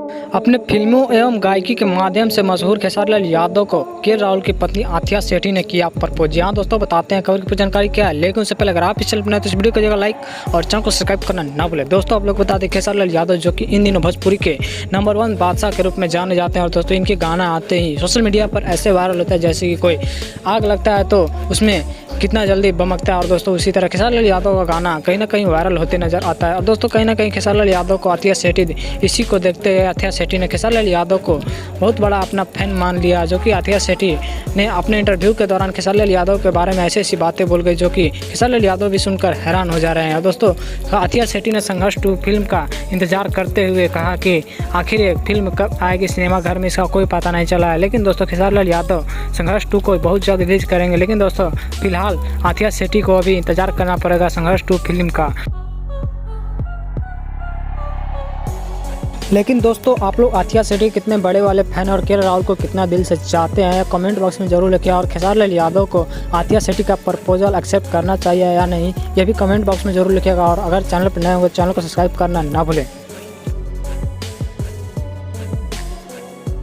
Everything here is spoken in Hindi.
अपने फिल्मों एवं गायकी के माध्यम से मशहूर खेसारी लाल यादव को के राहुल की पत्नी आथिया सेठी ने किया प्रपोज। जी हाँ दोस्तों, बताते हैं खबर की जानकारी क्या है, लेकिन उससे पहले अगर आप इस चैनल पर नए तो इस वीडियो को जगह लाइक और चैनल को सब्सक्राइब करना ना भूलें। दोस्तों आप लोग बता दें, खेसारी लाल यादव जो कि इन दिनों भोजपुरी के नंबर 1 बादशाह के रूप में जाने जाते हैं और दोस्तों इनके गाना आते ही सोशल मीडिया पर ऐसे वायरल होता है जैसे कि कोई आग लगता है तो उसमें कितना जल्दी भमकता है। और दोस्तों उसी तरह खेसारी लाल यादव का गाना कहीं ना कहीं वायरल होते नजर आता है। और दोस्तों कहीं ना कहीं खेसारी लाल यादव को आथिया सेठी, इसी को देखते हुए आथिया सेठी ने खेसारी लाल यादव को बहुत बड़ा अपना फैन मान लिया। जो कि आथिया सेठी ने अपने इंटरव्यू के दौरान खेसारी लाल यादव के बारे में ऐसी ऐसी बातें बोल गई जो कि खेसारी लाल यादव भी सुनकर हैरान हो जा रहे हैं। और दोस्तों आथिया सेठी ने संघर्ष 2 फिल्म का इंतजार करते हुए कहा कि आखिर ये फिल्म कब आएगी सिनेमाघर में, इसका कोई पता नहीं चला है। लेकिन दोस्तों खेसारी लाल यादव संघर्ष 2 को बहुत जल्द रिलीज करेंगे। लेकिन दोस्तों फिलहाल आथिया सेठी को अभी इंतजार करना पड़ेगा संघर्ष 2 फिल्म का। लेकिन दोस्तों आप लोग आथिया सेठी कितने बड़े वाले फैन और के राहुल को कितना दिल से चाहते हैं, कमेंट बॉक्स में जरूर लिखिए। और खेसारी लाल यादव को आथिया सेठी का प्रपोजल एक्सेप्ट करना चाहिए या नहीं, ये भी कमेंट बॉक्स में जरूर लिखिएगा। और अगर चैनल पर नए होंगे चैनल को सब्सक्राइब करना ना भूलें।